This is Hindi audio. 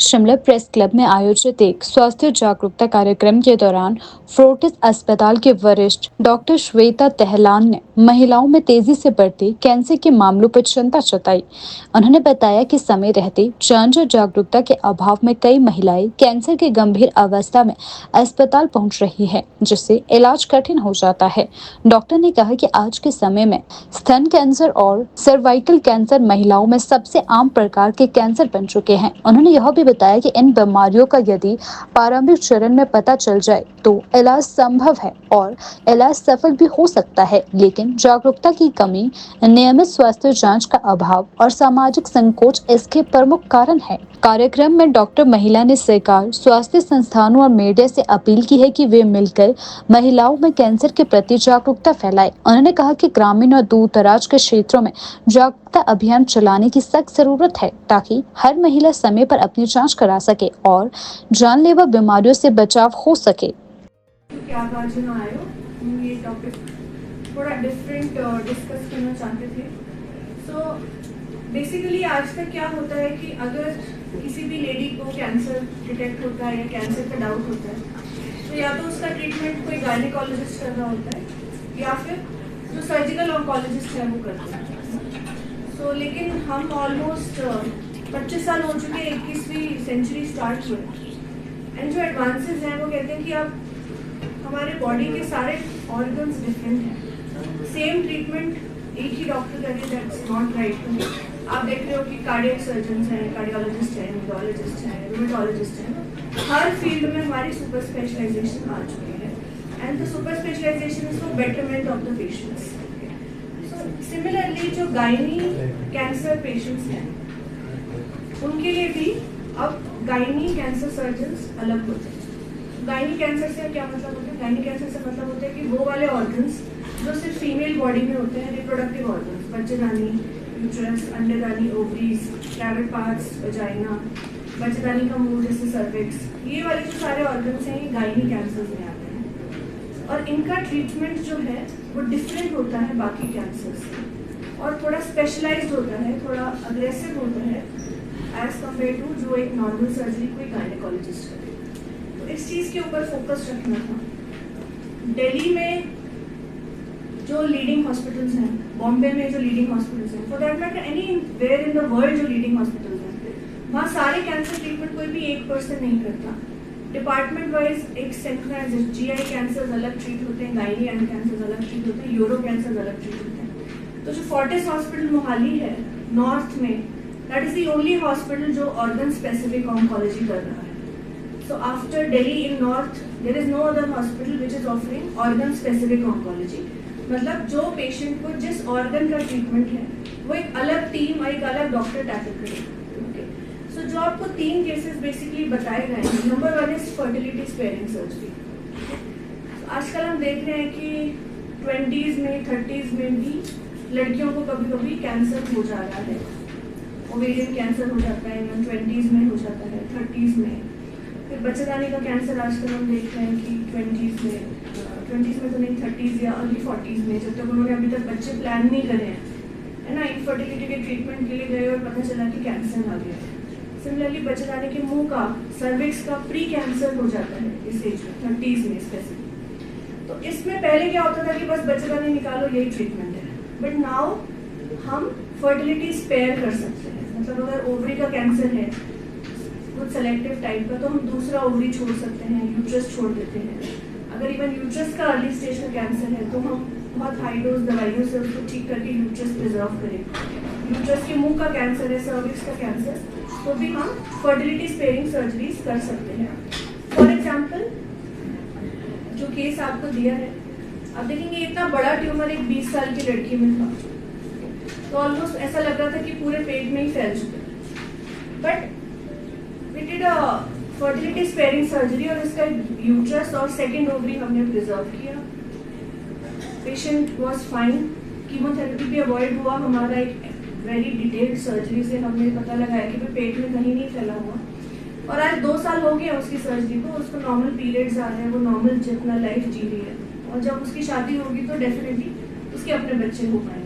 शिमला प्रेस क्लब में आयोजित एक स्वास्थ्य जागरूकता कार्यक्रम के दौरान फोर्टिस अस्पताल के वरिष्ठ डॉक्टर श्वेता तेहलान ने महिलाओं में तेजी से बढ़ते कैंसर के मामलों पर चिंता जताई। उन्होंने बताया कि समय रहते जांच और जागरूकता के अभाव में कई महिलाएं कैंसर की गंभीर अवस्था में अस्पताल पहुंच रही है, जिससे इलाज कठिन हो जाता है। डॉक्टर ने कहा कि आज के समय में स्तन कैंसर और सर्वाइकल कैंसर महिलाओं में सबसे आम प्रकार के कैंसर बन चुके हैं। उन्होंने यह भी बताया कि इन बीमारियों का यदि प्रारंभिक चरण में पता चल जाए तो इलाज संभव है और इलाज सफल भी हो सकता है, लेकिन जागरूकता की कमी, नियमित स्वास्थ्य जांच का अभाव और सामाजिक संकोच इसके प्रमुख कारण है। कार्यक्रम में डॉक्टर महिला ने सरकार, स्वास्थ्य संस्थानों और मीडिया से अपील की है कि वे मिलकर महिलाओं में कैंसर के प्रति जागरूकता फैलाएं। उन्होंने कहा कि ग्रामीण और दूर दराज के क्षेत्रों में जागरूकता अभियान चलाने की सख्त जरूरत है, ताकि हर महिला समय पर अपनी जांच करा सके और जानलेवा बीमारियों से बचाव हो सके। क्या आज यहाँ आए हो, हम ये टॉपिक थोड़ा डिफरेंट डिस्कस करना चाहते थे। सो बेसिकली आज तक क्या होता है कि अगर किसी भी लेडी को कैंसर डिटेक्ट होता है या कैंसर का डाउट होता है तो या तो उसका ट्रीटमेंट कोई गायनेकोलॉजिस्ट कर रहा होता है या फिर जो सर्जिकल ऑन्कोलॉजिस्ट है वो करते हैं। सो लेकिन हम ऑलमोस्ट 25 साल हो चुके, 21वीं सेंचुरी स्टार्ट हुए एंड जो एडवांसेस हैं वो कहते हैं कि अब हमारे बॉडी के सारे ऑर्गन्स डिफरेंट हैं, सेम ट्रीटमेंट एक ही डॉक्टर करे, दैट्स नॉट राइट। आप देख रहे हो कि कार्डियक सर्जन हैं, कार्डियोलॉजिस्ट हैं, न्यूरोलॉजिस्ट हैं, रूमेटोलॉजिस्ट हैं, हर फील्ड में हमारी सुपर स्पेशलाइजेशन आ चुकी है and the super specialisation is for betterment of the patients. So similarly जो गायनी कैंसर पेशेंट्स हैं उनके लिए भी अब गायनी कैंसर सर्जन्स अलग होते हैं। गायनी कैंसर से क्या मतलब होता है? गायनी कैंसर से मतलब होता है कि वो वाले ऑर्गन्स जो सिर्फ फीमेल बॉडी में होते हैं, रिप्रोडक्टिव ऑर्गन्स, बच्चेदानी, यूट्रस, अंडेदानी, ओवरीज, प्राइवेट पार्ट्स, वजाइना, बच्चेदानी का मुंह जैसे सर्विक्स, ये वाले जो सारे ऑर्गन्स हैं ये गायनी कैंसर में आते हैं और इनका ट्रीटमेंट जो है वो डिफरेंट होता है बाकी कैंसर से और थोड़ा स्पेशलाइज्ड होता है, थोड़ा अग्रेसिव होता है एज कम्पेयर टू जो एक नॉर्मल सर्जरी कोई गायनेकोलॉजिस्ट करे। तो इस चीज़ के ऊपर फोकस रखना था। दिल्ली में जो लीडिंग हॉस्पिटल्स हैं, बॉम्बे में जो लीडिंग हॉस्पिटल्स हैं, for that matter anywhere in the world जो लीडिंग हॉस्पिटल्स हैं, वहाँ सारे कैंसर ट्रीटमेंट कोई भी एक पर्सन नहीं करता। डिपार्टमेंट वाइज एक सेंट्रलाइज जीआई कैंसर अलग ट्रीट होते हैं, गायनी एंड कैंसर अलग ट्रीट होते हैं, यूरो कैंसर अलग ट्रीट होते हैं। तो जो फोर्टिस हॉस्पिटल मोहाली है नॉर्थ में, that is the only hospital जो ऑर्गन स्पेसिफिक ऑन्कोलॉजी कर रहा है। So after Delhi in North, there is no other hospital which is offering organ specific oncology. मतलब जो पेशेंट को जिस ऑर्गन का ट्रीटमेंट है वो एक अलग टीम, एक अलग डॉक्टर टैकल करेगा। ओके, सो जो आपको 3 केसेस बेसिकली बताए गए हैं, number 1 is fertility sparing surgery. आजकल हम देख रहे हैं कि 20s में 30s में भी लड़कियों को कभी कभी कैंसर हो जा रहा है, ओवेरियन कैंसर हो जाता है, 20s में हो जाता है, 30s में। फिर बच्चेदानी का कैंसर आजकल हम देख रहे हैं कि 20s में तो नहीं, 30s या अर्ली 40s में, जब तक उन्होंने अभी तक बच्चे प्लान नहीं करे हैं, है ना, इनफर्टिलिटी के ट्रीटमेंट के लिए गए और पता चला कि कैंसर आ गया। सिमिलरली बच्चेदानी के मुंह का, सर्विक्स का प्री कैंसर हो जाता है इस एज में, 30s में स्पेसिफिक। तो इसमें पहले क्या होता था कि बस बच्चेदानी निकालो, यही ट्रीटमेंट है, बट नाउ हम फर्टिलिटी स्पेयर कर सकते हैं। मतलब अगर ओवरी का कैंसर है कुछ सेलेक्टिव टाइप का तो हम दूसरा ओवरी छोड़ सकते हैं, यूट्रस छोड़ देते हैं। अगर इवन यूट्रस का अर्ली स्टेज का कैंसर है तो हम बहुत हाई डोज दवाइयों से उसको ठीक करके यूट्रस प्रिजर्व करें। यूट्रस के मुंह का कैंसर है, सर्विक्स का कैंसर, तो भी हम फर्टिलिटी स्पेयरिंग सर्जरीज कर सकते हैं। फॉर एग्जाम्पल जो केस आपको दिया है, आप देखेंगे इतना बड़ा ट्यूमर एक 20 साल की लड़की में था, तो ऑलमोस्ट ऐसा लग रहा था कि पूरे पेट में ही फैल चुका है। But we did a fertility sparing surgery और इसका यूट्रस और सेकेंड ओवरी हमने प्रिजर्व किया। पेशेंट वाज फाइन, कीमोथेरेपी भी अवॉइड हुआ। हमारा एक वेरी डिटेल्ड सर्जरी से हमने पता लगाया कि पेट में कहीं नहीं फैला हुआ और आज 2 साल हो गए उसकी सर्जरी को, उसको नॉर्मल पीरियड्स आ रहे हैं, वो नॉर्मल जितना लाइफ जी रही है और जब उसकी शादी होगी तो डेफिनेटली उसके अपने बच्चे हो पाएंगे।